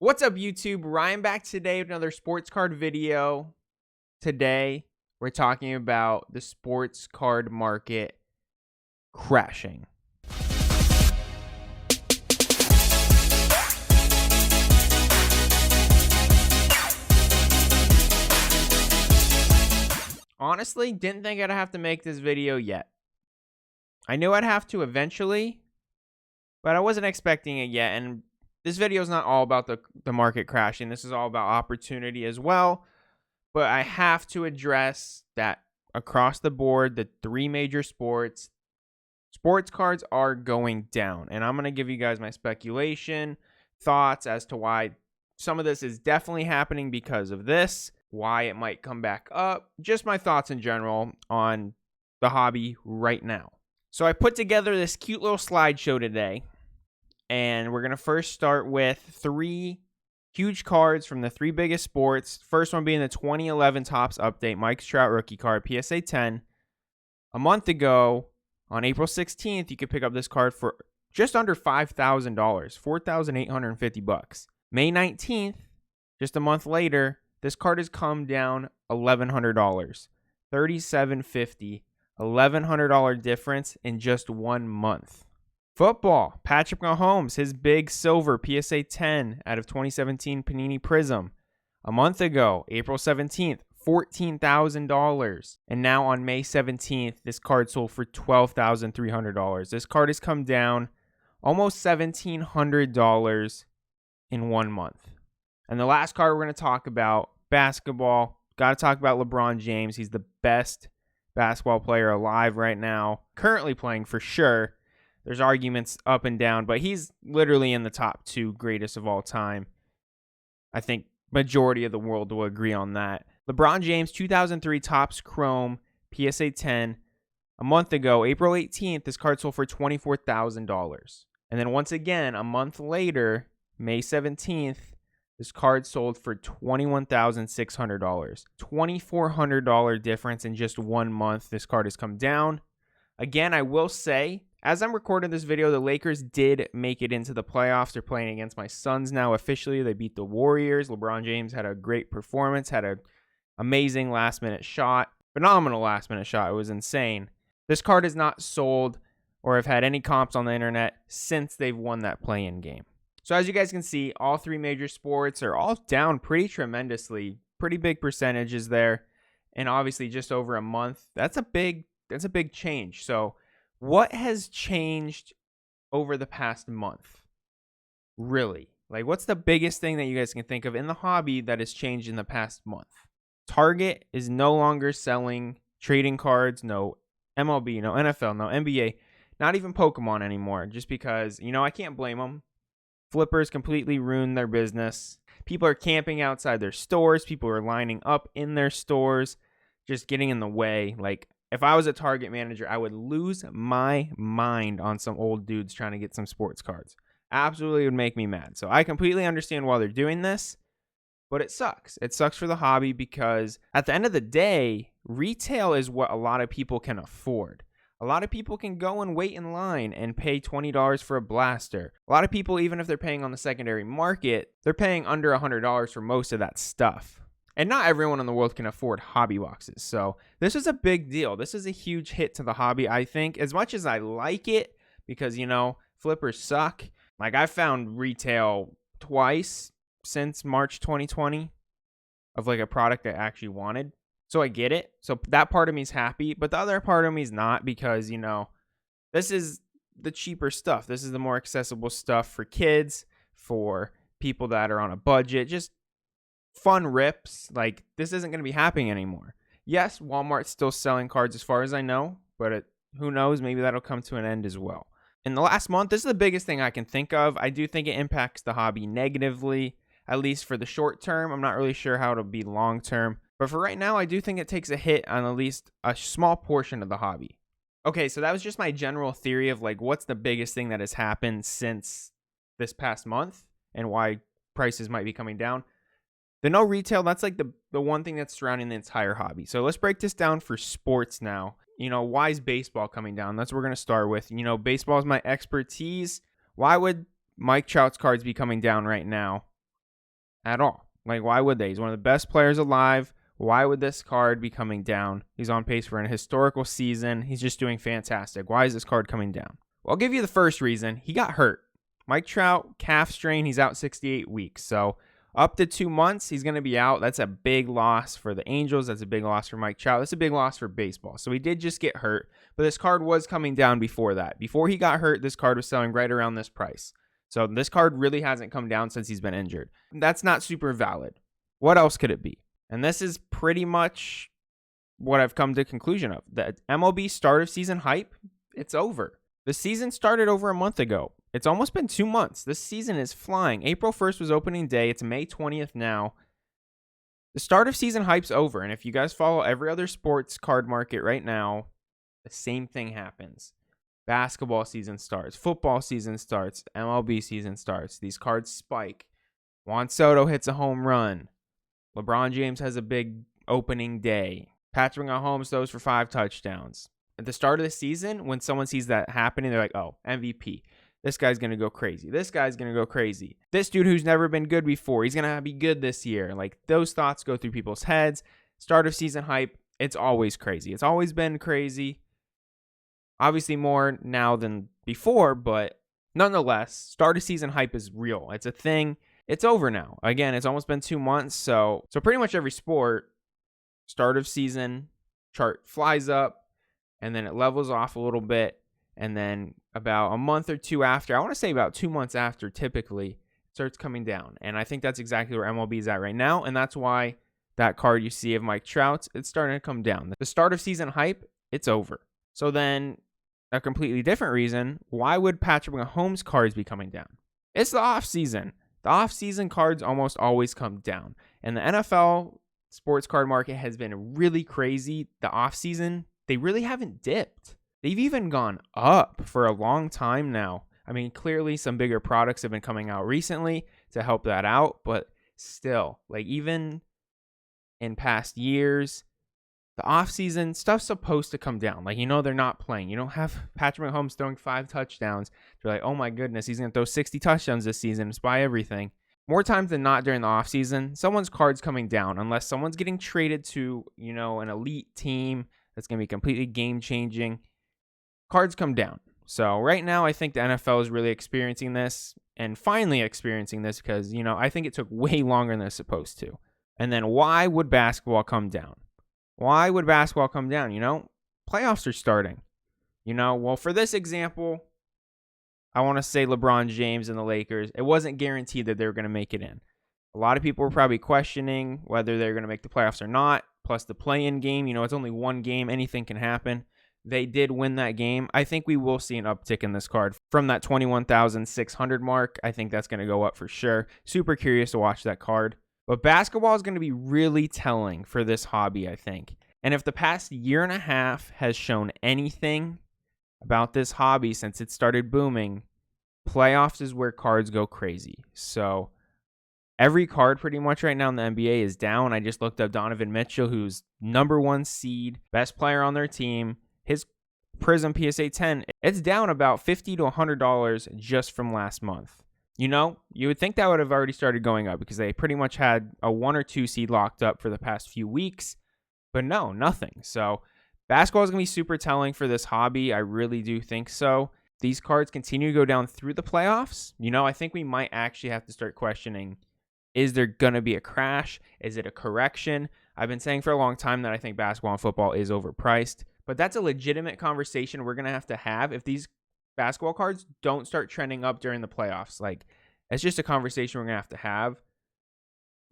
What's up, YouTube? Ryan back today with another sports card video. Today, we're talking about the sports card market crashing. Honestly, didn't think I'd have to make this video yet. I knew I'd have to eventually, but I wasn't expecting it yet. And this video is not all about the market crashing. This is all about opportunity as well. But I have to address that across the board, the three major sports cards are going down. And I'm going to give you guys my speculation, thoughts as to why some of this is definitely happening because of this, why it might come back up, just my thoughts in general on the hobby right now. So I put together this cute little slideshow today, and we're going to first start with three huge cards from the three biggest sports. First one being the 2011 Topps Update Mike Trout rookie card, PSA 10. A month ago, on April 16th, you could pick up this card for just under $5,000, $4,850. May 19th, just a month later, this card has come down $1,100, $3,750, $1,100 difference in just 1 month. Football, Patrick Mahomes, his big silver PSA 10 out of 2017 Panini Prism. A month ago, April 17th, $14,000. And now on May 17th, this card sold for $12,300. This card has come down almost $1,700 in 1 month. And the last card we're going to talk about, basketball. Got to talk about LeBron James. He's the best basketball player alive right now. Currently playing for sure. There's arguments up and down, but he's literally in the top 2 greatest of all time. I think majority of the world will agree on that. LeBron James, 2003 Topps Chrome PSA 10. A month ago, April 18th, this card sold for $24,000. And then once again, a month later, May 17th, this card sold for $21,600. $2,400 difference in just 1 month. This card has come down. Again, I will say, as I'm recording this video, the Lakers did make it into the playoffs. They're playing against my Suns now officially. They beat the Warriors. LeBron James had a great performance, had an amazing last-minute shot. Phenomenal last-minute shot. It was insane. This card is not sold or have had any comps on the internet since they've won that play-in game. So as you guys can see, all three major sports are all down pretty tremendously. Pretty big percentages there. And obviously just over a month. That's a big change. So what has changed over the past month? Really? Like, what's the biggest thing that you guys can think of in the hobby that has changed in the past month? Target is no longer selling trading cards, no MLB, no NFL, no NBA, not even Pokemon anymore, just because, I can't blame them. Flippers completely ruined their business. People are camping outside their stores. People are lining up in their stores, just getting in the way. Like, if I was a Target manager, I would lose my mind on some old dudes trying to get some sports cards. Absolutely would make me mad. So I completely understand why they're doing this, but it sucks. It sucks for the hobby because at the end of the day, retail is what a lot of people can afford. A lot of people can go and wait in line and pay $20 for a blaster. A lot of people, even if they're paying on the secondary market, they're paying under $100 for most of that stuff. And not everyone in the world can afford hobby boxes. So this is a big deal. This is a huge hit to the hobby, I think. As much as I like it, because, flippers suck. Like, I found retail twice since March 2020 of, like, a product I actually wanted. So I get it. So that part of me is happy. But the other part of me is not because, this is the cheaper stuff. This is the more accessible stuff for kids, for people that are on a budget. Just fun rips. Like, this isn't going to be happening anymore. Yes, Walmart's still selling cards as far as I know, but who knows, maybe that'll come to an end as well. In the last month, this is the biggest thing I can think of. I do think it impacts the hobby negatively, at least for the short term. I'm not really sure how it'll be long term, but for right now, I do think it takes a hit on at least a small portion of the hobby. Okay, so that was just my general theory of, like, what's the biggest thing that has happened since this past month and why prices might be coming down. The no retail, that's like the one thing that's surrounding the entire hobby. So let's break this down for sports now. Why is baseball coming down? That's what we're going to start with. Baseball is my expertise. Why would Mike Trout's cards be coming down right now? at all. Like, why would they? He's one of the best players alive. Why would this card be coming down? He's on pace for an historical season. He's just doing fantastic. Why is this card coming down? Well, I'll give you the first reason. He got hurt. Mike Trout, calf strain. He's out 68 weeks. So up to 2 months, he's going to be out. That's a big loss for the Angels. That's a big loss for Mike Trout. That's a big loss for baseball. So he did just get hurt. But this card was coming down before that. Before he got hurt, this card was selling right around this price. So this card really hasn't come down since he's been injured. That's not super valid. What else could it be? And this is pretty much what I've come to the conclusion of. The MLB start of season hype, it's over. The season started over a month ago. It's almost been 2 months. This season is flying. April 1st was opening day. It's May 20th now. The start of season hype's over. And if you guys follow every other sports card market right now, the same thing happens. Basketball season starts. Football season starts. MLB season starts. These cards spike. Juan Soto hits a home run. LeBron James has a big opening day. Patrick Mahomes throws for 5 touchdowns. At the start of the season, when someone sees that happening, they're like, oh, MVP. This guy's going to go crazy. This guy's going to go crazy. This dude who's never been good before, he's going to be good this year. Like, those thoughts go through people's heads. Start of season hype, it's always crazy. It's always been crazy. Obviously more now than before, but nonetheless, start of season hype is real. It's a thing. It's over now. Again, it's almost been 2 months. So pretty much every sport, start of season chart flies up and then it levels off a little bit. And then about a month or two after, I want to say about 2 months after, typically, it starts coming down. And I think that's exactly where MLB is at right now. And that's why that card you see of Mike Trout, it's starting to come down. The start of season hype, it's over. So then a completely different reason, why would Patrick Mahomes cards be coming down? It's the offseason. The offseason cards almost always come down. And the NFL sports card market has been really crazy. The offseason, they really haven't dipped. They've even gone up for a long time now. I mean, clearly some bigger products have been coming out recently to help that out. But still, like even in past years, the offseason stuff's supposed to come down. Like, they're not playing. You don't have Patrick Mahomes throwing 5 touchdowns. You're like, oh my goodness, he's going to throw 60 touchdowns this season and spy everything. More times than not during the offseason, someone's card's coming down unless someone's getting traded to, an elite team that's going to be completely game-changing. Cards come down. So right now, I think the NFL is really experiencing this and finally experiencing this because, I think it took way longer than it's supposed to. And then why would basketball come down? Why would basketball come down? Playoffs are starting. Well, for this example, I want to say LeBron James and the Lakers, it wasn't guaranteed that they were going to make it in. A lot of people were probably questioning whether they're going to make the playoffs or not. Plus the play-in game, it's only one game. Anything can happen. They did win that game. I think we will see an uptick in this card from that 21,600 mark. I think that's going to go up for sure. Super curious to watch that card. But basketball is going to be really telling for this hobby, I think. And if the past year and a half has shown anything about this hobby since it started booming, playoffs is where cards go crazy. So every card pretty much right now in the NBA is down. I just looked up Donovan Mitchell, who's #1 seed, best player on their team. His Prism PSA 10, it's down about $50 to $100 just from last month. You would think that would have already started going up because they pretty much had a 1 or 2 seed locked up for the past few weeks. But no, nothing. So basketball is going to be super telling for this hobby. I really do think so. These cards continue to go down through the playoffs. I think we might actually have to start questioning, is there going to be a crash? Is it a correction? I've been saying for a long time that I think basketball and football is overpriced. But that's a legitimate conversation we're going to have if these basketball cards don't start trending up during the playoffs. Like, it's just a conversation we're going to have.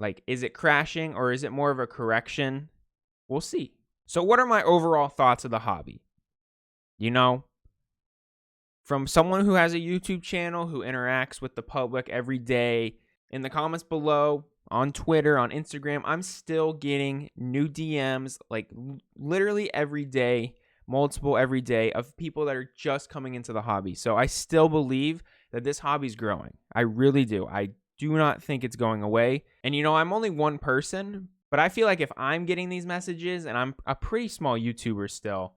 Like, is it crashing or is it more of a correction? We'll see. So what are my overall thoughts of the hobby? From someone who has a YouTube channel, who interacts with the public every day, in the comments below, on Twitter, on Instagram, I'm still getting new DMs, like literally every day, multiple every day, of people that are just coming into the hobby. So I still believe that this hobby's growing. I really do. I do not think it's going away. And I'm only one person, but I feel like if I'm getting these messages, and I'm a pretty small YouTuber still,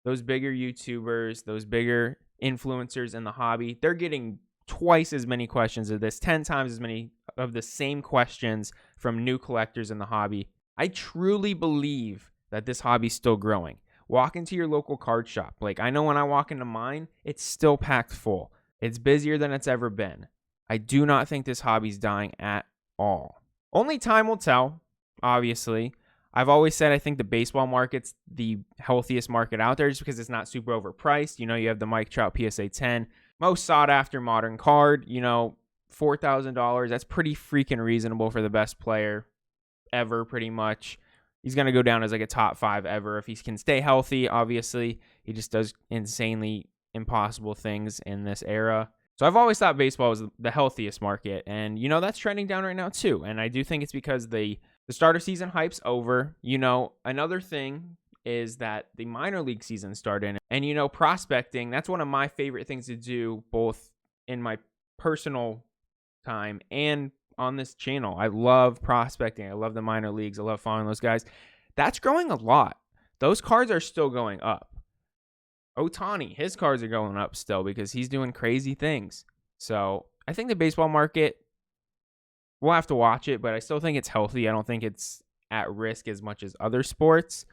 those bigger YouTubers, those bigger influencers in the hobby, they're getting twice as many questions of this, 10 times as many of the same questions from new collectors in the hobby. I truly believe that this hobby's still growing. Walk into your local card shop. Like, I know when I walk into mine, it's still packed full. It's busier than it's ever been. I do not think this hobby's dying at all. Only time will tell, obviously. I've always said I think the baseball market's the healthiest market out there just because it's not super overpriced. You have the Mike Trout PSA 10, most sought after modern card, $4,000. That's pretty freaking reasonable for the best player ever, pretty much. He's going to go down as like a top 5 ever if he can stay healthy. Obviously, he just does insanely impossible things in this era. So I've always thought baseball was the healthiest market, and that's trending down right now too. And I do think it's because the starter season hype's over. Another thing is that the minor league season started, and prospecting, that's one of my favorite things to do, both in my personal time and on this channel. I love prospecting. I love the minor leagues. I love following those guys. That's growing a lot. Those cards are still going up. Ohtani, his cards are going up still because he's doing crazy things. So I think the baseball market, we'll have to watch it, but I still think it's healthy. I don't think it's at risk as much as other sports,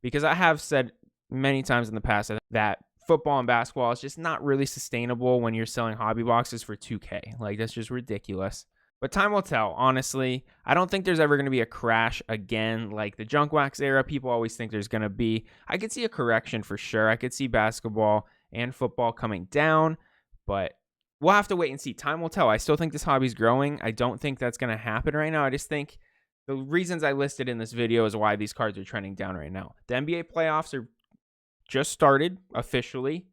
because I have said many times in the past that football and basketball is just not really sustainable when you're selling hobby boxes for $2K. Like, that's just ridiculous. But time will tell, honestly. I don't think there's ever going to be a crash again like the junk wax era. People always think there's going to be. I could see a correction for sure. I could see basketball and football coming down, but we'll have to wait and see. Time will tell. I still think this hobby's growing. I don't think that's going to happen right now. I just think the reasons I listed in this video is why these cards are trending down right now. The NBA playoffs are just started officially.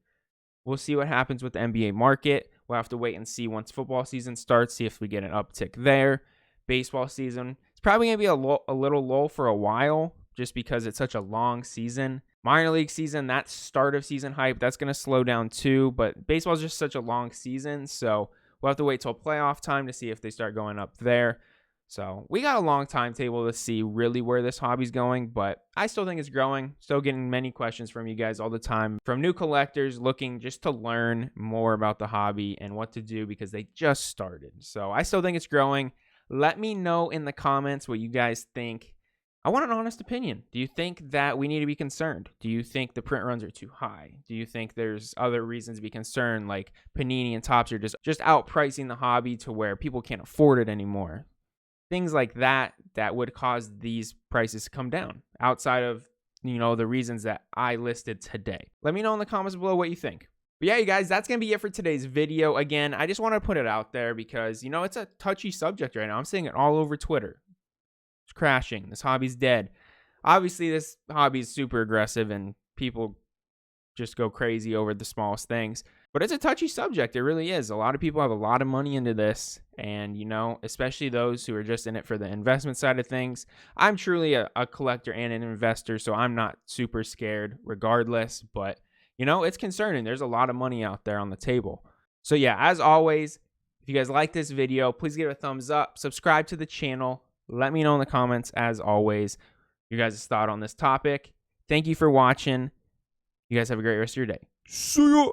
We'll see what happens with the NBA market. We'll have to wait and see once football season starts, see if we get an uptick there. Baseball season, it's probably going to be a little low for a while just because it's such a long season. Minor league season, that start of season hype, that's going to slow down too. But baseball is just such a long season, so we'll have to wait till playoff time to see if they start going up there. So we got a long timetable to see really where this hobby's going, but I still think it's growing. Still getting many questions from you guys all the time, from new collectors looking just to learn more about the hobby and what to do because they just started. So I still think it's growing. Let me know in the comments what you guys think. I want an honest opinion. Do you think that we need to be concerned? Do you think the print runs are too high? Do you think there's other reasons to be concerned, like Panini and Topps are just outpricing the hobby to where people can't afford it anymore? Things like that would cause these prices to come down outside of, the reasons that I listed today. Let me know in the comments below what you think. But yeah, you guys, that's going to be it for today's video. Again, I just want to put it out there because, it's a touchy subject right now. I'm seeing it all over Twitter. It's crashing. This hobby's dead. Obviously, this hobby is super aggressive and people just go crazy over the smallest things. But it's a touchy subject. It really is. A lot of people have a lot of money into this. And, especially those who are just in it for the investment side of things. I'm truly a collector and an investor, so I'm not super scared regardless. But, it's concerning. There's a lot of money out there on the table. So, yeah, as always, if you guys like this video, please give it a thumbs up. Subscribe to the channel. Let me know in the comments, as always, your guys' thought on this topic. Thank you for watching. You guys have a great rest of your day. See ya!